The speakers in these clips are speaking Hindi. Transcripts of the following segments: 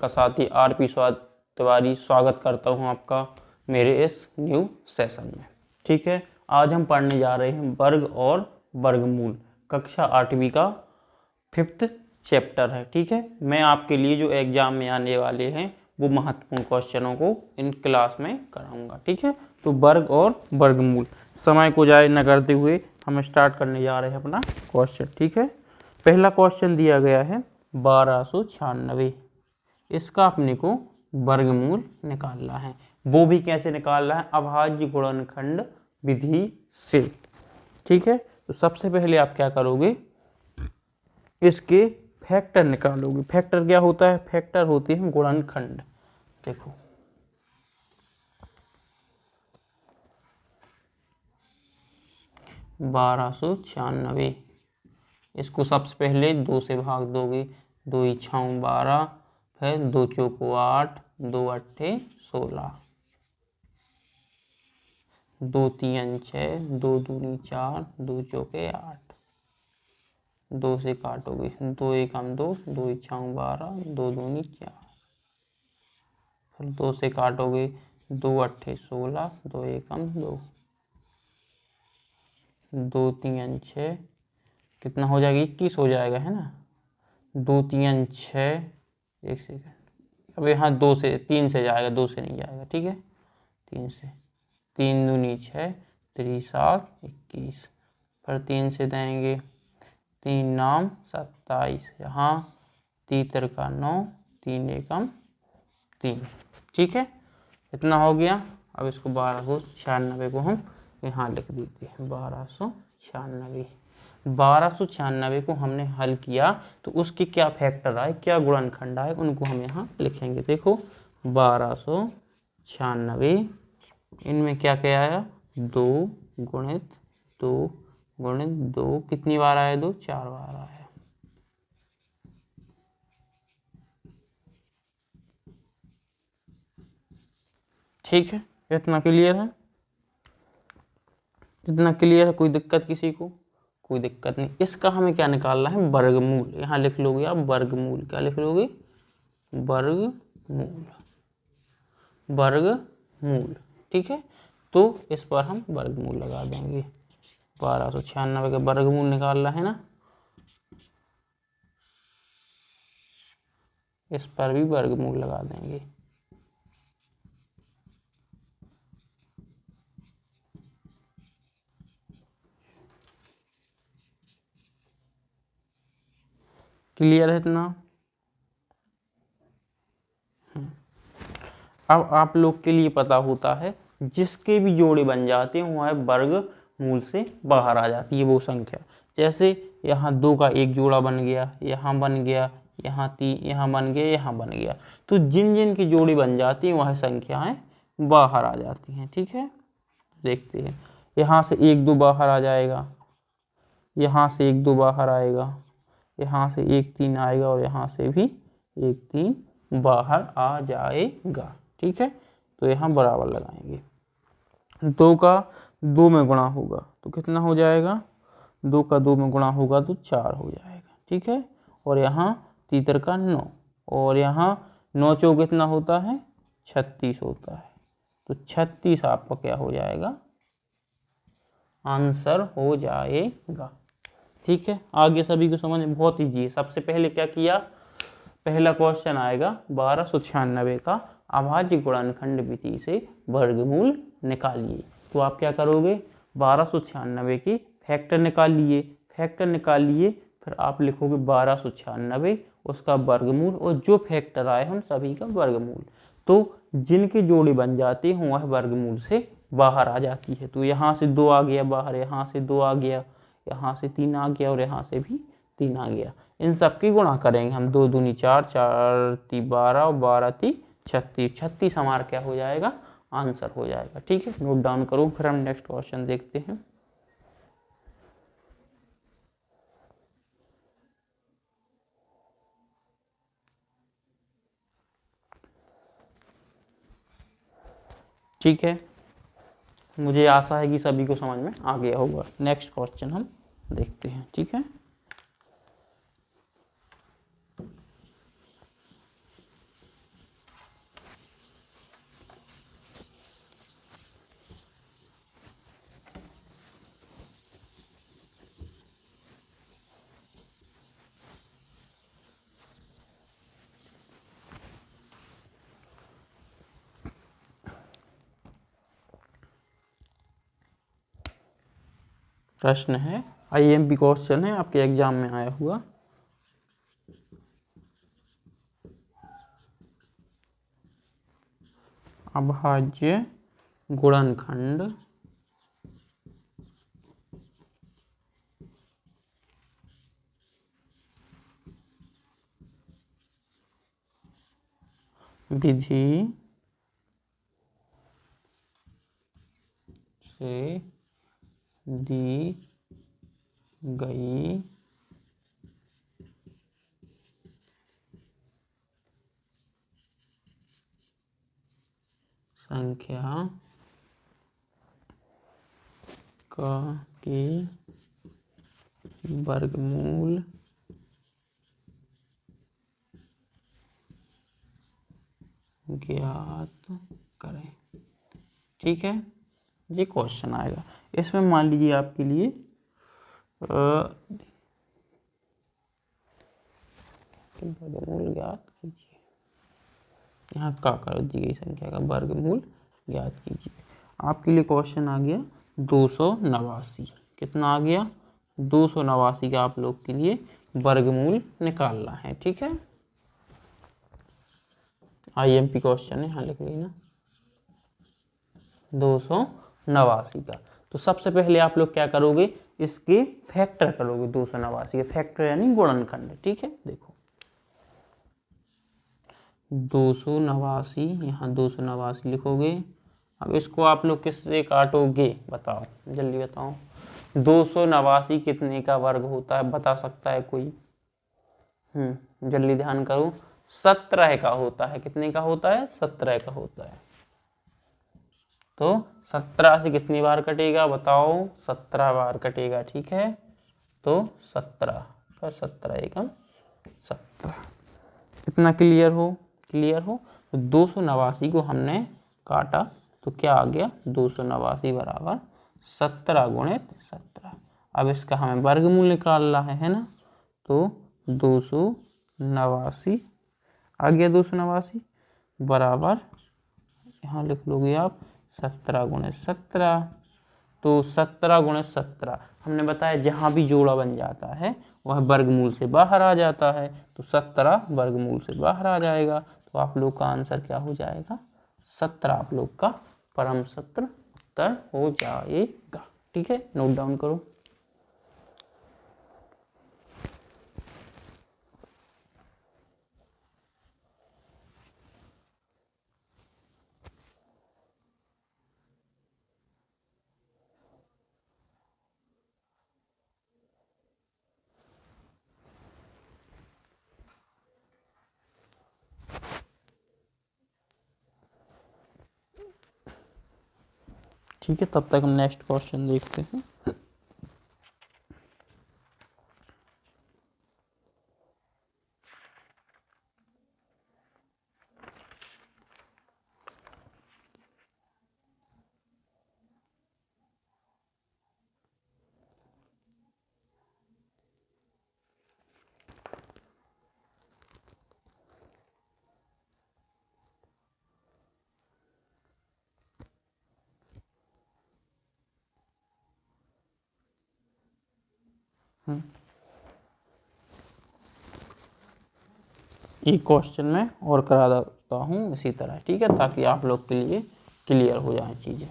आपका साथी आरपी तिवारी स्वागत करता हूं आपका मेरे इस न्यू सेशन में। ठीक है, आज हम पढ़ने जा रहे हैं वर्ग और वर्गमूल, कक्षा 8वीं का 5th चैप्टर है। ठीक है, मैं आपके लिए जो एग्जाम में आने वाले हैं वो महत्वपूर्ण क्वेश्चनों को इन क्लास में कराऊंगा। ठीक है, तो वर्ग और वर्गमूल, समय को जाया न करते हुए हम स्टार्ट करने जा रहे हैं अपना क्वेश्चन। ठीक है, पहला क्वेश्चन दिया गया है 1296। इसका अपने को वर्गमूल निकालना है। वो भी कैसे निकालना है? अभाज्य गुणनखंड विधि से। ठीक है, तो सबसे पहले आप क्या करोगे, इसके फैक्टर निकालोगे। फैक्टर क्या होता है? फैक्टर होते हैं गुणनखंड। देखो, बारह सौ 96, इसको सबसे पहले 2 से भाग दोगे। 2 छाऊ 12, फिर 2 चौको 8, 2 अट्ठे 16, 2 तीन 6, 2 दूनी 4, 2 चौके 8। 2 से काटोगे, 2 एकम 2, 2 छाऊ 12, 2 दूनी 4, फिर 2 से काटोगे, 2 अट्ठे 16, 2 एकम 2, 2 तीन 6, कितना हो जाएगा? 21 हो जाएगा, है ना। 2 तीन 6, एक सेकेंड, अब यहाँ 2 से 3 से जाएगा, 2 से नहीं जाएगा। ठीक है, 3 से, 3 दूनी 6, 3 7 21, फिर 3 से देंगे, 3 नाम 27, यहाँ 3 का 9, 3 एकम 3। ठीक है, इतना हो गया। अब इसको 1296 को हम यहाँ लिख देते हैं। 1296, 1296 को हमने हल किया तो उसके क्या फैक्टर आए, क्या गुणनखंड आए, उनको हम यहाँ लिखेंगे। देखो, 1296, इनमें क्या क्या आया? 2 गुणित 2 गुणित 2, कितनी बार आया? 2 4 बार आया। ठीक है, इतना क्लियर है? इतना क्लियर है? कोई दिक्कत किसी को? कोई दिक्कत नहीं। इसका हमें क्या निकालना है? वर्गमूल। यहाँ लिख लोगे आप वर्गमूल। क्या लिख लोगे? वर्गमूल, वर्गमूल। ठीक है, तो इस पर हम वर्गमूल लगा देंगे। 1296 का वर्गमूल निकालना है ना, इस पर भी वर्गमूल लगा देंगे। क्लियर है इतना? अब आप लोग के लिए पता होता है, जिसके भी जोड़े बन जाते हैं वह वर्गमूल से बाहर आ जाती है वो संख्या। जैसे यहाँ 2 का एक जोड़ा बन गया, यहाँ बन गया, यहाँ 3, यहाँ बन गया, यहाँ बन गया, तो जिन जिन की जोड़ी बन जाती हैं वह संख्याएं बाहर आ जाती हैं। ठीक है, देखते हैं। यहाँ से 1 2 बाहर आ जाएगा, यहाँ से 1 2 बाहर आएगा, यहाँ से 1 3 आएगा, और यहाँ से भी 1 3 बाहर आ जाएगा। ठीक है, तो यहाँ बराबर लगाएंगे। 2 का 2 में गुणा होगा तो कितना हो जाएगा? 2 का 2 में गुणा होगा तो 4 हो जाएगा। ठीक है, और यहाँ 3 का 9, और यहाँ 9 चौक कितना होता है? 36 होता है। तो 36 आपका क्या हो जाएगा? आंसर हो जाएगा। ठीक है, आगे सभी को समझ में बहुत ईजी है। सबसे पहले क्या किया, पहला क्वेश्चन आएगा 1296 का अभाज्य गुणनखंड विधि से वर्गमूल निकालिए। तो आप क्या करोगे, 1296 की फैक्टर निकाल लिए। फैक्टर निकाल लिए, फिर आप लिखोगे 1296 उसका वर्गमूल, और जो फैक्टर आए हम सभी का वर्गमूल। तो जिनके जोड़े बन जाते हैं वह वर्गमूल से बाहर आ जाती है। तो यहाँ से 2 आ गया बाहर, यहाँ से 2 आ गया, यहाँ से 3 आ गया, और यहाँ से भी 3 आ गया। इन सब की गुणा करेंगे हम। 2 दूनी 4, 4 3 12, और 12 3 36। 36 हमारा क्या हो जाएगा? आंसर हो जाएगा। ठीक है, नोट डाउन करो, फिर हम नेक्स्ट क्वेश्चन देखते हैं। ठीक है, मुझे आशा है कि सभी को समझ में आ गया होगा। नेक्स्ट क्वेश्चन हम देखते हैं। ठीक है, प्रश्न है, IMP क्वेश्चन है, आपके एग्जाम में आया हुआ। अभाज्य गुणनखंड विधि से दी गई संख्या के वर्गमूल ज्ञात करें। ठीक है, ये क्वेश्चन आएगा। इसमें मान लीजिए आपके लिए वर्गमूल ज्ञात कीजिए, यहाँ का कर दी गई संख्या का वर्गमूल ज्ञात कीजिए। आपके लिए क्वेश्चन आ गया 289। कितना आ गया? 289 का आप लोग के लिए वर्गमूल निकालना है। ठीक है, IMP क्वेश्चन है, यहाँ लिख लेना 289 का। तो सबसे पहले आप लोग क्या करोगे, इसके फैक्टर करोगे। 289 के फैक्टर यानी गुणनखंड। ठीक है, देखो 289, यहाँ 289 लिखोगे। अब इसको आप लोग किससे काटोगे, बताओ जल्दी बताओ। 289 कितने का वर्ग होता है, बता सकता है कोई? जल्दी ध्यान करो। 17 का होता है। कितने का होता है? 17 का होता है। तो 17 से कितनी बार कटेगा बताओ? 17 बार कटेगा। ठीक है, तो 17 का 17 एकम 17। इतना क्लियर हो? क्लियर हो? तो 289 को हमने काटा तो क्या आ गया? 289 बराबर 17 गुणित 17। अब इसका हमें वर्गमूल निकालना है ना। तो 289 आ गया। 289 बराबर, यहाँ लिख लोगे आप 17 गुणित 17। तो 17 गुणित 17 हमने बताया जहाँ भी जोड़ा बन जाता है वह वर्गमूल से बाहर आ जाता है। तो 17 वर्गमूल से बाहर आ जाएगा। तो आप लोग का आंसर क्या हो जाएगा? 17 आप लोग का परम सत्र उत्तर हो जाएगा। ठीक है, नोट डाउन करो। ठीक है, तब तक हम नेक्स्ट क्वेश्चन देखते हैं। एक क्वेश्चन में और करा देता हूँ इसी तरह। ठीक है, ताकि आप लोग के लिए क्लियर हो जाए चीज़ें।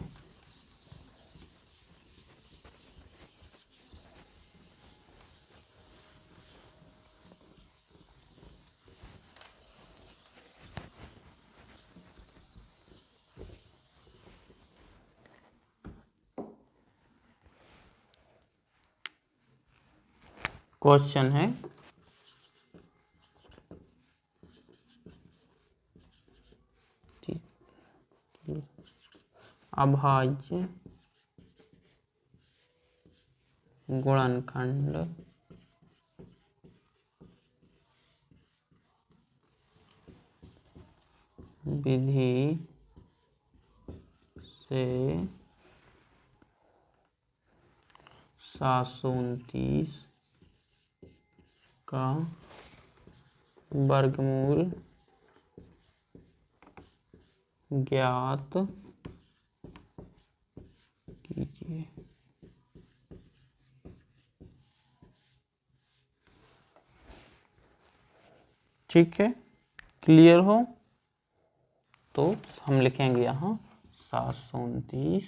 क्वेश्चन है अभाज्य गुणनखंड विधि से 729 का वर्गमूल ज्ञात कीजिए। ठीक है, क्लियर हो? तो हम लिखेंगे यहाँ 729,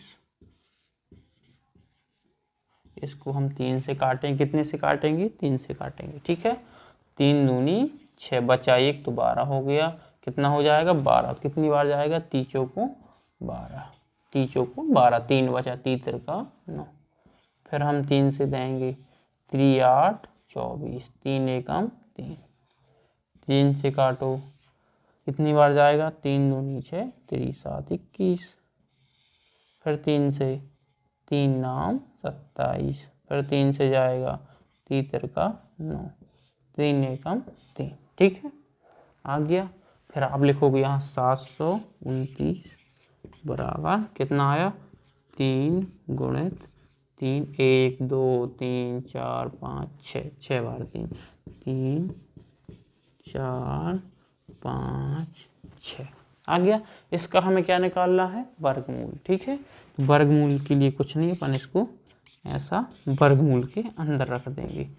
इसको हम 3 से काटेंगे, कितने से काटेंगे? 3 से काटेंगे, ठीक है। 3 दूनी 6, बचा 1 तो 12 हो गया, कितना हो जाएगा? 12, कितनी बार जाएगा? तीचों को 12, तीचों को 12, 3 बचा, तीतर का 9, फिर हम 3 से देंगे, 3 8 24, 3 एकम 3, 3 से काटो, कितनी बार जाएगा? 3 दूनी 6, 3 7 21, फिर 3 से, 3 नाम 27, फिर 3 से जाएगा, तीतर का 9, 3 एकम 3, ठीक है, आ गया। फिर आप लिखोगे यहाँ 729 बराबर कितना आया? 3 गुणित 3, 1 2 3 4 5 6, 6 बार 3, 3 4 5 6, आ गया। इसका हमें क्या निकालना है? वर्गमूल, ठीक है। वर्गमूल के लिए कुछ नहीं, अपन इसको ऐसा वर्गमूल के अंदर रख देंगे,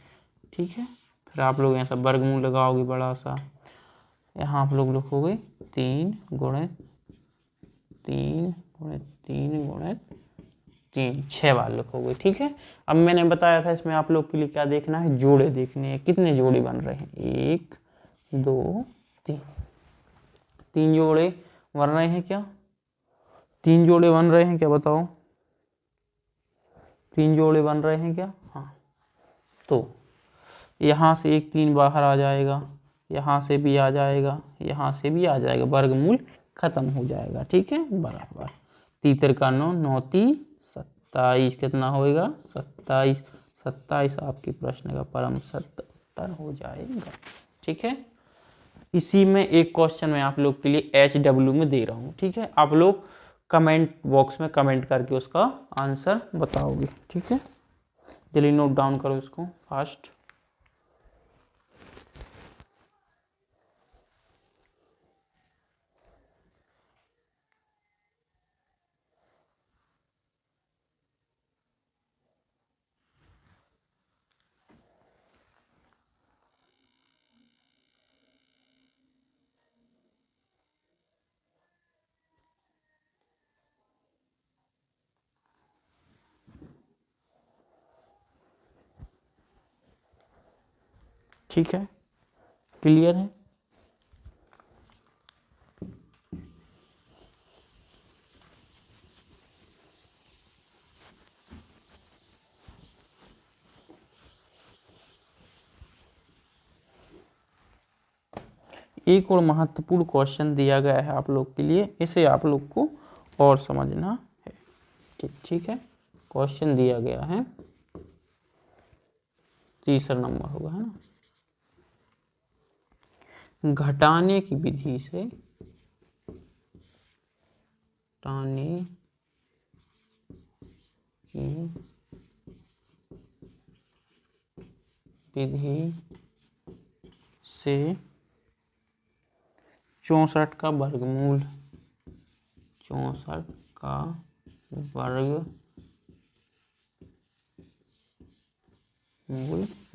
ठीक है। फिर आप लोग ऐसा वर्गमूल लगाओगे बड़ा सा, यहाँ आप लोग लिखोगे 3 गुणित 3 गुणित 3 गुणित 3, 6 बार लिखोगे, ठीक है। अब मैंने बताया था इसमें आप लोग के लिए क्या देखना है? जोड़े देखने हैं, कितने जोड़े बन रहे हैं? 1 2 3, 3 जोड़े बन रहे हैं क्या? 3 जोड़े बन रहे हैं क्या? बताओ, 3 जोड़े बन रहे हैं क्या? हाँ, तो यहाँ से एक 3 बाहर आ जाएगा, यहाँ से भी आ जाएगा, यहाँ से भी आ जाएगा, वर्गमूल खत्म हो जाएगा, ठीक है। बराबर तीतर का 9, 9 3 27, कितना होएगा? 27, 27 आपके प्रश्न का परम सत्य उत्तर हो जाएगा, ठीक है। इसी में एक क्वेश्चन मैं आप लोग के लिए HW में दे रहा हूँ, ठीक है। आप लोग कमेंट बॉक्स में कमेंट करके उसका आंसर बताओगे, ठीक है। जल्दी नोट डाउन करो इसको फास्ट। ठीक है, क्लियर है? एक और महत्वपूर्ण क्वेश्चन दिया गया है आप लोग के लिए, इसे आप लोग को और समझना है, ठीक है। क्वेश्चन दिया गया है, तीसरा नंबर होगा, है ना। घटाने की विधि से, घटाने की विधि से 64 का वर्गमूल, 64 का वर्गमूल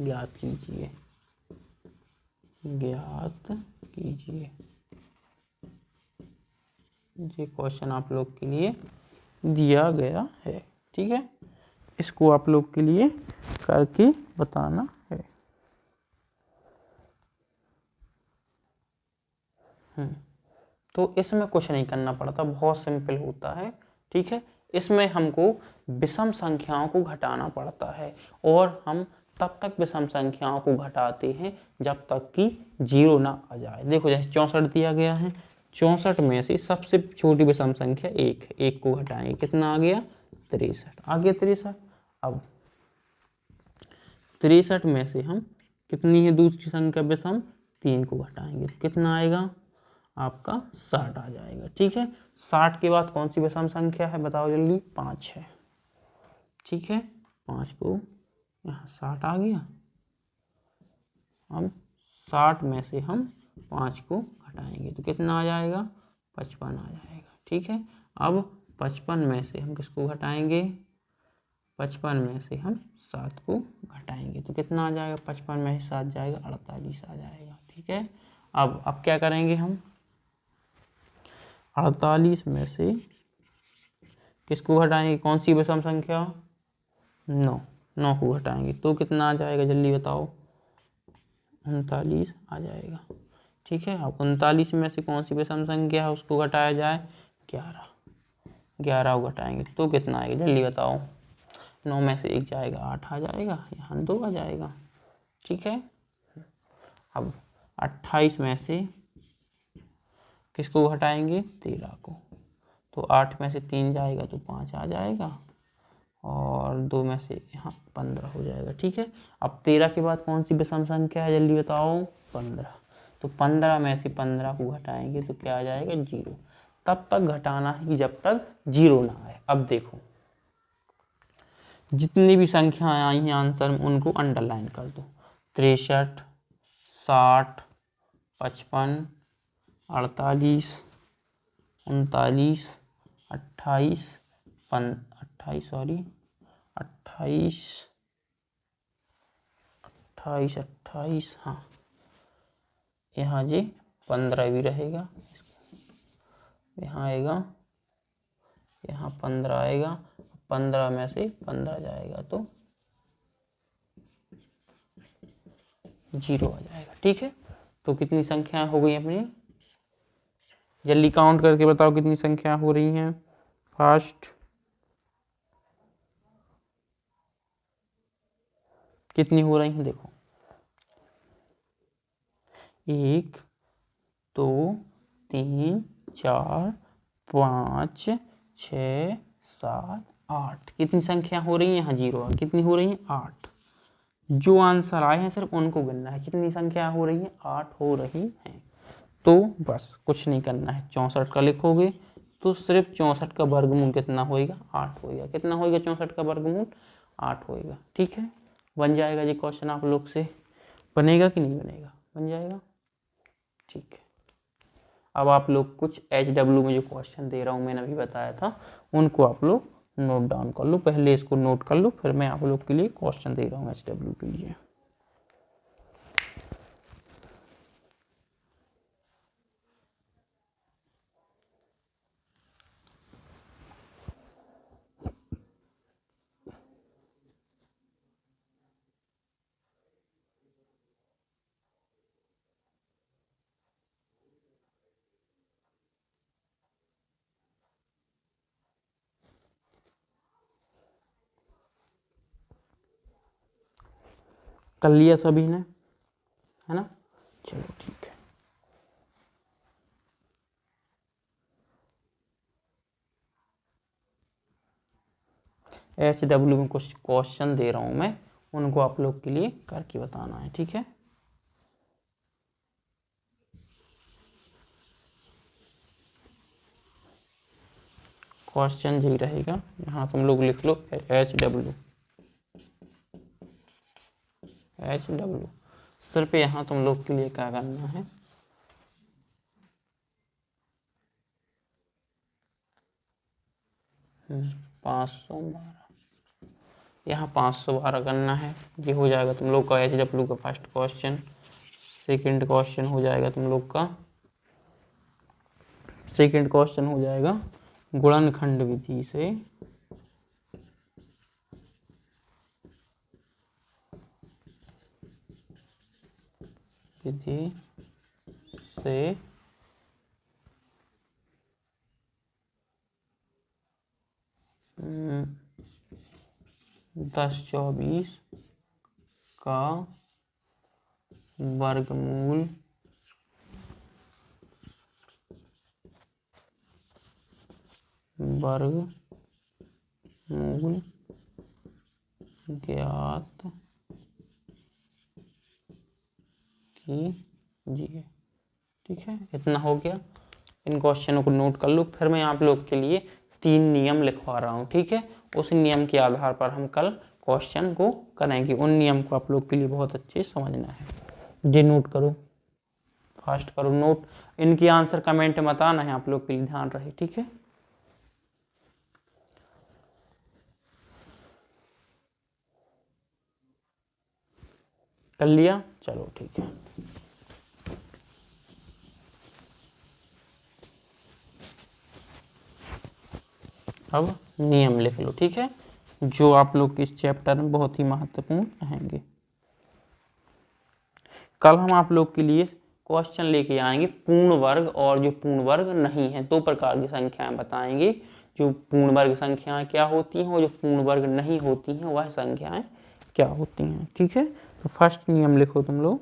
ज्ञात कीजिए, ज्ञात कीजिए। ये क्वेश्चन आप लोग के लिए दिया गया है, ठीक है। इसको आप लोग के लिए करके बताना है। तो इसमें कुछ नहीं करना पड़ता, बहुत सिंपल होता है, ठीक है। इसमें हमको विषम संख्याओं को घटाना पड़ता है, और हम तब तक विषम संख्याओं को घटाते हैं जब तक कि 0 ना आ जाए। देखो जैसे 64 दिया गया है, 64 में से सबसे छोटी विषम संख्या 1 है, 1 को घटाएंगे, कितना आ गया? 63, आ गया 63। अब 63 में से हम कितनी है दूसरी संख्या विषम? 3 को घटाएंगे, कितना आएगा? आपका 60 आ जाएगा, ठीक है। 60 के बाद कौन सी विषम संख्या है? बताओ जल्दी। 5 है, ठीक है। 5 को यहाँ 60 आ गया। अब 60 में से हम 5 को घटाएंगे तो कितना आ जाएगा? 55 आ जाएगा, ठीक है। अब 55 में से हम किसको घटाएंगे? 55 में से हम 7 को घटाएंगे तो कितना आ जाएगा? 55 में से 7 जाएगा, 48 आ जाएगा, ठीक है। अब क्या करेंगे हम, 48 में से किसको घटाएंगे, कौन सी विषम संख्या, 9, 9 को घटाएंगे तो कितना आ जाएगा जल्दी बताओ, 39 आ जाएगा। ठीक है, अब 39 में से कौन सी विषम संख्या है उसको घटाया जाए, 11, 11 को घटाएंगे तो कितना आएगा जल्दी बताओ, 9 में से 1 जाएगा 8 आ जाएगा, यहाँ 2 आ जाएगा। ठीक है, अब 28 में से किसको घटाएंगे, 13 को, तो 8 में से 3 जाएगा तो 5 आ जाएगा, और 2 में से यहाँ 15 हो जाएगा। ठीक है, अब 13 के बाद कौन सी विषम संख्या है जल्दी बताओ, 15, तो 15 में से 15 को घटाएंगे तो क्या आ जाएगा, 0। तब तक घटाना है कि जब तक 0 ना आए। अब देखो जितनी भी संख्याएं आई हैं आंसर में उनको अंडरलाइन कर दो, 63, 60, 55, 48, 39, 28, 28 सॉरी 28, 28, 28, हाँ यहाँ जी 15 भी रहेगा, यहाँ आएगा, यहाँ 15 आएगा, 15 में से 15 जाएगा तो 0 आ जाएगा। ठीक है, तो कितनी संख्या हो गई अपनी, जल्दी काउंट करके बताओ कितनी संख्या हो रही हैं। फर्स्ट, कितनी हो रही हैं देखो, 1 2 3 4 5 6 7 8, कितनी संख्या हो रही है, यहाँ 0 कितनी हो रही है, 8। जो आंसर आए हैं सिर्फ उनको गिनना है, कितनी संख्या हो रही है, 8 हो रही हैं। तो बस कुछ नहीं करना है, 64 का लिखोगे तो सिर्फ 64 का वर्गमूल कितना होएगा, 8 होएगा। कितना होएगा 64 का वर्गमूल, 8 होएगा। ठीक है, बन जाएगा जी क्वेश्चन आप लोग से, बनेगा कि नहीं बनेगा, बन जाएगा। ठीक है, अब आप लोग कुछ HW में जो क्वेश्चन दे रहा हूँ मैंने अभी बताया था उनको आप लोग नोट डाउन कर लो, पहले इसको नोट कर लो, फिर मैं आप लोग के लिए क्वेश्चन दे रहा हूँ HW के लिए। कर लिया सभी ने, है ना, चलो ठीक है। HW में कुछ क्वेश्चन दे रहा हूँ मैं, उनको आप लोग के लिए करके बताना है। ठीक है, क्वेश्चन यही रहेगा, यहाँ तुम लोग लिख लो HW, HW। सिर्फ यहाँ तुम लोग के लिए क्या करना है, पाँच सौ 12, यहाँ 512 करना है, ये हो जाएगा तुम लोग का HW का फर्स्ट क्वेश्चन। सेकंड क्वेश्चन हो जाएगा तुम लोग का, सेकंड क्वेश्चन हो जाएगा गुणनखंड विधि से विधि से 1024 का वर्गमूल ज्ञात कीजिए। ठीक है, इतना हो गया। इन क्वेश्चनों को नोट कर लो, फिर मैं आप लोग के लिए 3 नियम लिखवा रहा हूँ। ठीक है, उस नियम के आधार पर हम कल क्वेश्चन को करेंगे। उन नियम को आप लोग के लिए बहुत अच्छे समझना है। ये नोट करो, फास्ट करो नोट, इनकी आंसर कमेंट में बताना है, आप लोग के लिए ध्यान रहे। ठीक है, कर लिया, चलो ठीक है। अब नियम लिख लो, ठीक है, जो आप लोग के इस चैप्टर में बहुत ही महत्वपूर्ण रहेंगे। कल हम आप लोग के लिए क्वेश्चन लेके आएंगे पूर्ण वर्ग और जो पूर्ण वर्ग नहीं है, दो प्रकार की संख्याएं बताएंगे। जो पूर्ण वर्ग संख्याएं क्या होती हैं और जो पूर्ण वर्ग नहीं होती हैं वह संख्याएं क्या होती हैं, ठीक है। तो फर्स्ट नियम लिखो तुम लोग,